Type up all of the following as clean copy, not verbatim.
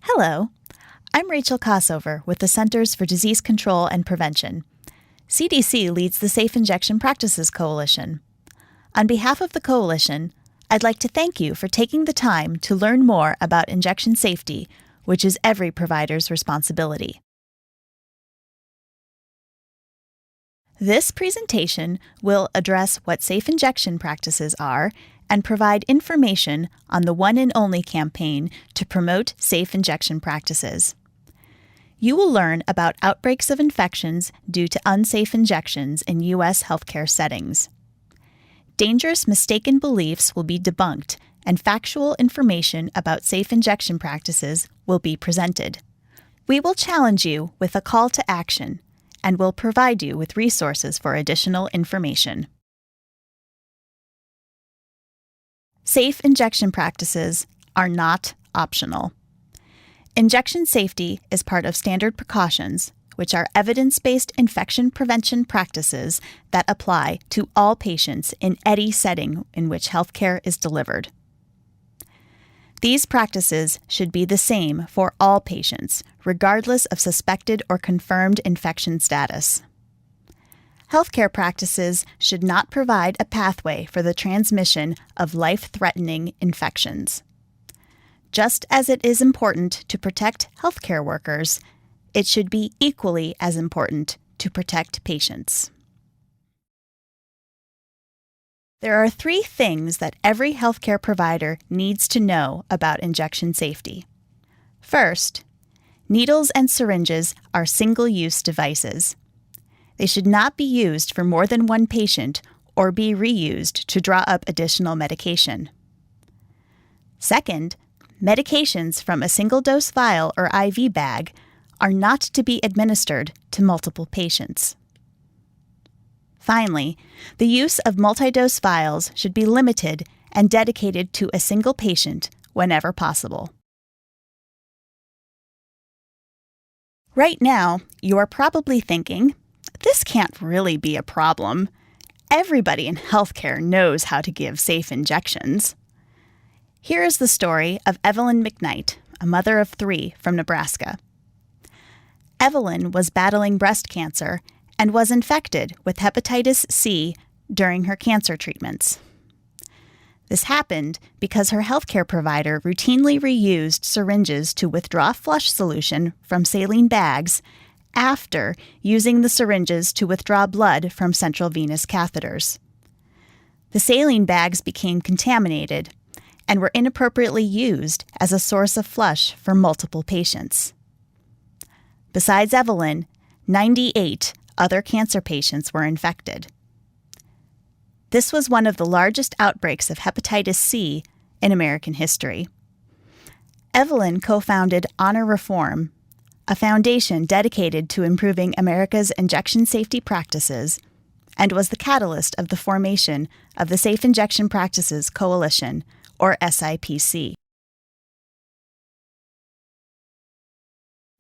Hello, I'm Rachel Kossover with the Centers for Disease Control and Prevention. CDC leads the Safe Injection Practices Coalition. On behalf of the coalition, I'd like to thank you for taking the time to learn more about injection safety, which is every provider's responsibility. This presentation will address what safe injection practices are and provide information on the One and Only campaign to promote safe injection practices. You will learn about outbreaks of infections due to unsafe injections in U.S. healthcare settings. Dangerous mistaken beliefs will be debunked, and factual information about safe injection practices will be presented. We will challenge you with a call to action and will provide you with resources for additional information. Safe injection practices are not optional. Injection safety is part of standard precautions, which are evidence-based infection prevention practices that apply to all patients in any setting in which healthcare is delivered. These practices should be the same for all patients, regardless of suspected or confirmed infection status. Healthcare practices should not provide a pathway for the transmission of life-threatening infections. Just as it is important to protect healthcare workers, it should be equally as important to protect patients. There are 3 things that every healthcare provider needs to know about injection safety. First, needles and syringes are single-use devices. They should not be used for more than one patient or be reused to draw up additional medication. Second, medications from a single-dose vial or IV bag are not to be administered to multiple patients. Finally, the use of multi-dose vials should be limited and dedicated to a single patient whenever possible. Right now, you are probably thinking, this can't really be a problem. Everybody in healthcare knows how to give safe injections. Here is the story of Evelyn McKnight, a mother of 3 from Nebraska. Evelyn was battling breast cancer and was infected with hepatitis C during her cancer treatments. This happened because her healthcare provider routinely reused syringes to withdraw flush solution from saline bags after using the syringes to withdraw blood from central venous catheters. The saline bags became contaminated and were inappropriately used as a source of flush for multiple patients. Besides Evelyn, 98 other cancer patients were infected. This was one of the largest outbreaks of hepatitis C in American history. Evelyn co-founded Honor Reform, a foundation dedicated to improving America's injection safety practices, and was the catalyst of the formation of the Safe Injection Practices Coalition, or SIPC.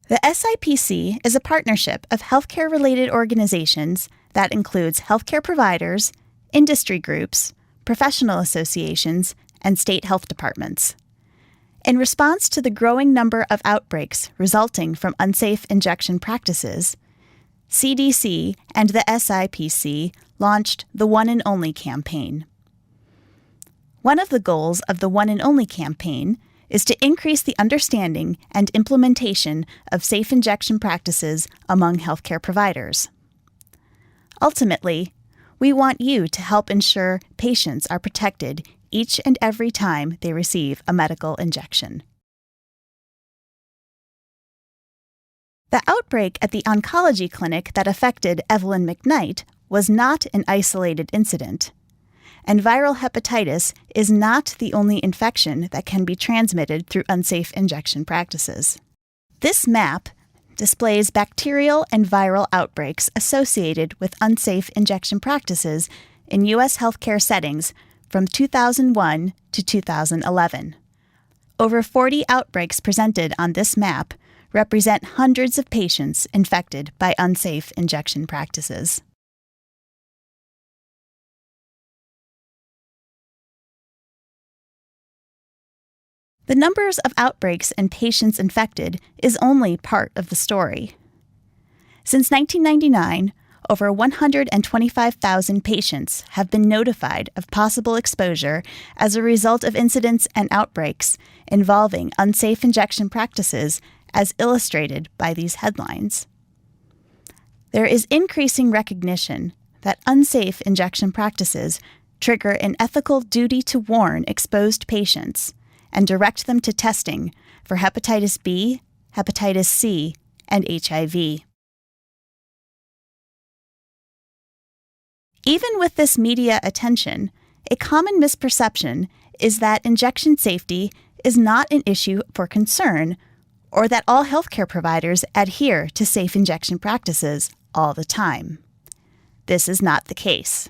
The SIPC is a partnership of healthcare-related organizations that includes healthcare providers, industry groups, professional associations, and state health departments. In response to the growing number of outbreaks resulting from unsafe injection practices, CDC and the SIPC launched the One and Only campaign. One of the goals of the One and Only campaign is to increase the understanding and implementation of safe injection practices among healthcare providers. Ultimately, we want you to help ensure patients are protected each and every time they receive a medical injection. The outbreak at the oncology clinic that affected Evelyn McKnight was not an isolated incident, and viral hepatitis is not the only infection that can be transmitted through unsafe injection practices. This map displays bacterial and viral outbreaks associated with unsafe injection practices in U.S. healthcare settings from 2001 to 2011. Over 40 outbreaks presented on this map represent hundreds of patients infected by unsafe injection practices. The numbers of outbreaks and patients infected is only part of the story. Since 1999, over 125,000 patients have been notified of possible exposure as a result of incidents and outbreaks involving unsafe injection practices, as illustrated by these headlines. There is increasing recognition that unsafe injection practices trigger an ethical duty to warn exposed patients and direct them to testing for hepatitis B, hepatitis C, and HIV. Even with this media attention, a common misperception is that injection safety is not an issue for concern, or that all healthcare providers adhere to safe injection practices all the time. This is not the case.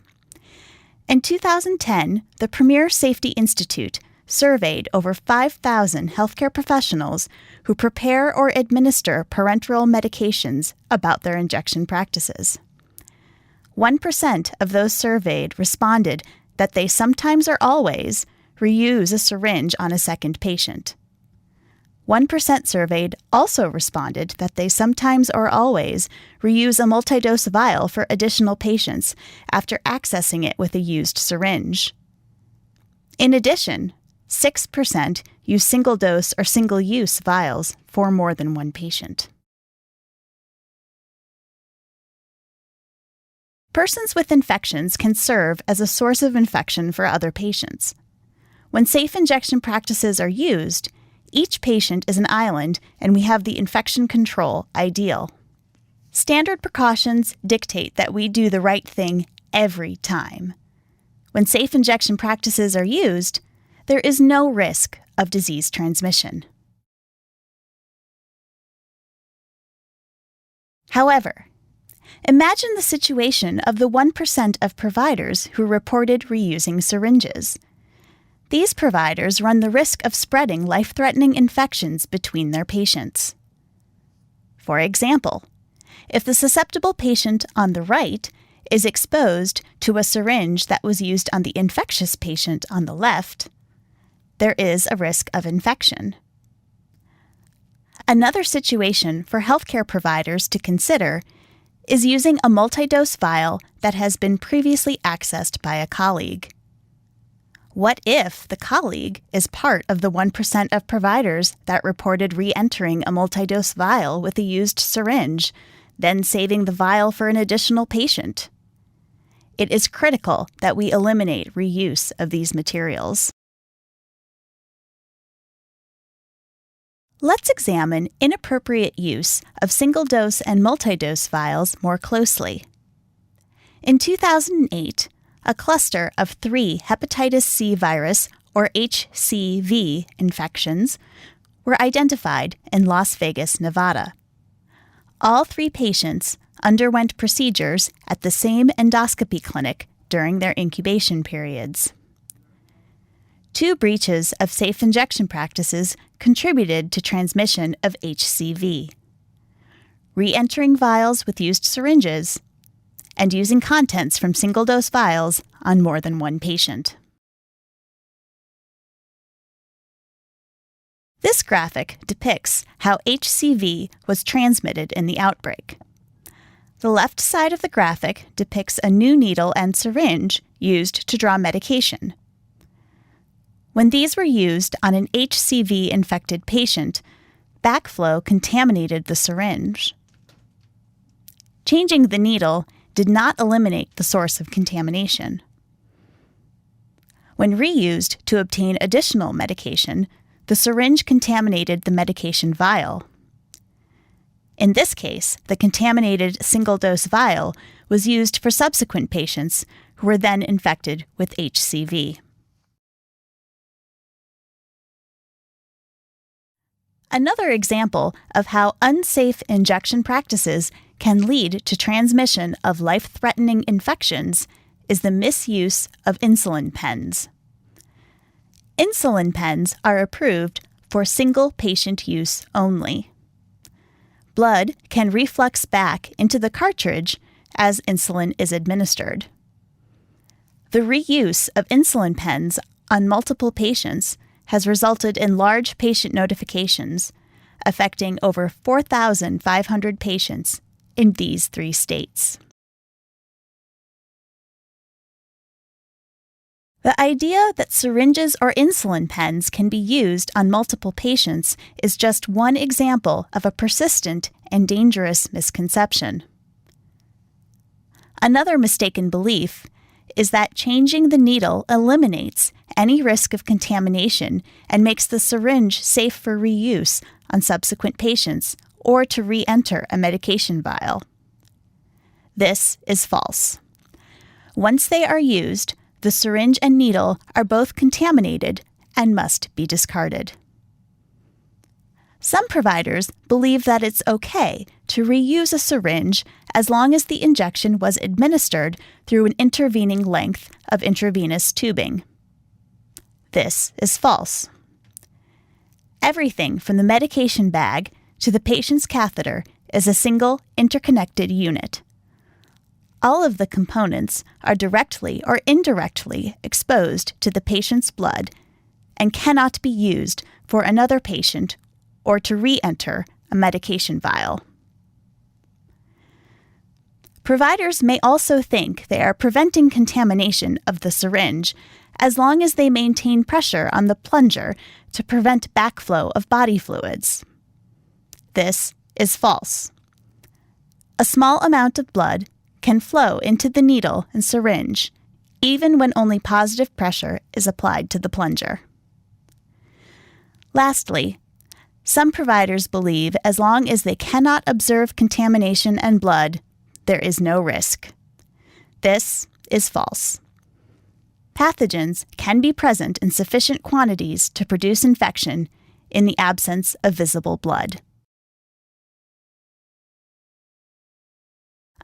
In 2010, the Premier Safety Institute surveyed over 5,000 healthcare professionals who prepare or administer parenteral medications about their injection practices. 1% of those surveyed responded that they sometimes or always reuse a syringe on a second patient. 1% surveyed also responded that they sometimes or always reuse a multi-dose vial for additional patients after accessing it with a used syringe. In addition, 6% use single-dose or single-use vials for more than one patient. Persons with infections can serve as a source of infection for other patients. When safe injection practices are used, each patient is an island, and we have the infection control ideal. Standard precautions dictate that we do the right thing every time. When safe injection practices are used, there is no risk of disease transmission. However, imagine the situation of the 1% of providers who reported reusing syringes. These providers run the risk of spreading life-threatening infections between their patients. For example, if the susceptible patient on the right is exposed to a syringe that was used on the infectious patient on the left, there is a risk of infection. Another situation for healthcare providers to consider is using a multi-dose vial that has been previously accessed by a colleague. What if the colleague is part of the 1% of providers that reported re-entering a multi-dose vial with a used syringe, then saving the vial for an additional patient? It is critical that we eliminate reuse of these materials. Let's examine inappropriate use of single-dose and multi-dose vials more closely. In 2008, a cluster of 3 hepatitis C virus, or HCV, infections were identified in Las Vegas, Nevada. All 3 patients underwent procedures at the same endoscopy clinic during their incubation periods. 2 breaches of safe injection practices contributed to transmission of HCV: re-entering vials with used syringes and using contents from single-dose vials on more than one patient. This graphic depicts how HCV was transmitted in the outbreak. The left side of the graphic depicts a new needle and syringe used to draw medication. When these were used on an HCV-infected patient, backflow contaminated the syringe. Changing the needle did not eliminate the source of contamination. When reused to obtain additional medication, the syringe contaminated the medication vial. In this case, the contaminated single-dose vial was used for subsequent patients who were then infected with HCV. Another example of how unsafe injection practices can lead to transmission of life-threatening infections is the misuse of insulin pens. Insulin pens are approved for single-patient use only. Blood can reflux back into the cartridge as insulin is administered. The reuse of insulin pens on multiple patients has resulted in large patient notifications, affecting over 4,500 patients in these 3 states. The idea that syringes or insulin pens can be used on multiple patients is just one example of a persistent and dangerous misconception. Another mistaken belief is that changing the needle eliminates any risk of contamination and makes the syringe safe for reuse on subsequent patients or to re-enter a medication vial. This is false. Once they are used, the syringe and needle are both contaminated and must be discarded. Some providers believe that it's okay to reuse a syringe as long as the injection was administered through an intervening length of intravenous tubing. This is false. Everything from the medication bag to the patient's catheter is a single interconnected unit. All of the components are directly or indirectly exposed to the patient's blood and cannot be used for another patient or to re-enter a medication vial. Providers may also think they are preventing contamination of the syringe as long as they maintain pressure on the plunger to prevent backflow of body fluids. This is false. A small amount of blood can flow into the needle and syringe, even when only positive pressure is applied to the plunger. Lastly, some providers believe as long as they cannot observe contamination and blood, there is no risk. This is false. Pathogens can be present in sufficient quantities to produce infection in the absence of visible blood.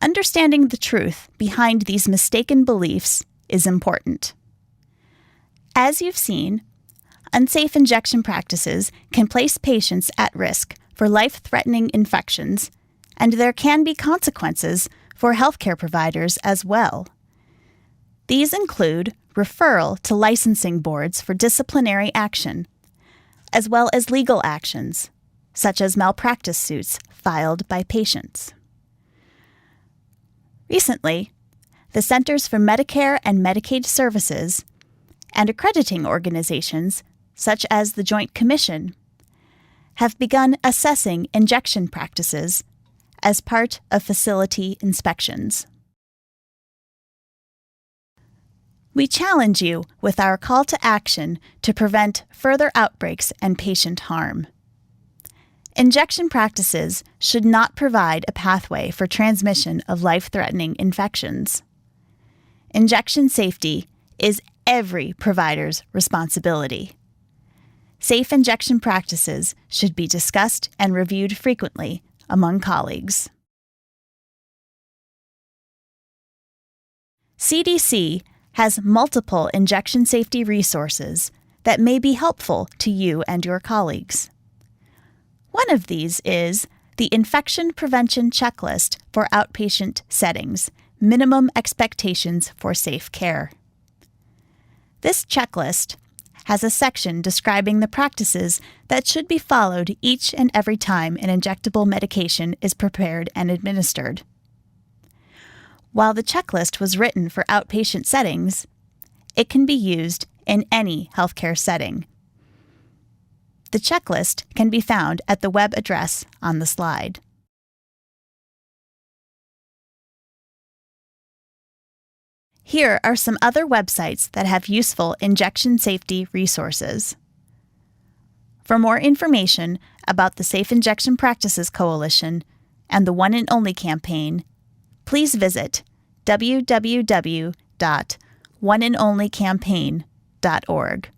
Understanding the truth behind these mistaken beliefs is important. As you've seen, unsafe injection practices can place patients at risk for life-threatening infections, and there can be consequences for healthcare providers as well. These include referral to licensing boards for disciplinary action, as well as legal actions, such as malpractice suits filed by patients. Recently, the Centers for Medicare and Medicaid Services and accrediting organizations, such as the Joint Commission, have begun assessing injection practices as part of facility inspections. We challenge you with our call to action to prevent further outbreaks and patient harm. Injection practices should not provide a pathway for transmission of life-threatening infections. Injection safety is every provider's responsibility. Safe injection practices should be discussed and reviewed frequently among colleagues. CDC has multiple injection safety resources that may be helpful to you and your colleagues. One of these is the Infection Prevention Checklist for Outpatient Settings, Minimum Expectations for Safe Care. This checklist has a section describing the practices that should be followed each and every time an injectable medication is prepared and administered. While the checklist was written for outpatient settings, it can be used in any healthcare setting. The checklist can be found at the web address on the slide. Here are some other websites that have useful injection safety resources. For more information about the Safe Injection Practices Coalition and the One and Only campaign, please visit www.oneandonlycampaign.org.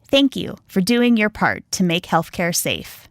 Thank you for doing your part to make healthcare safe.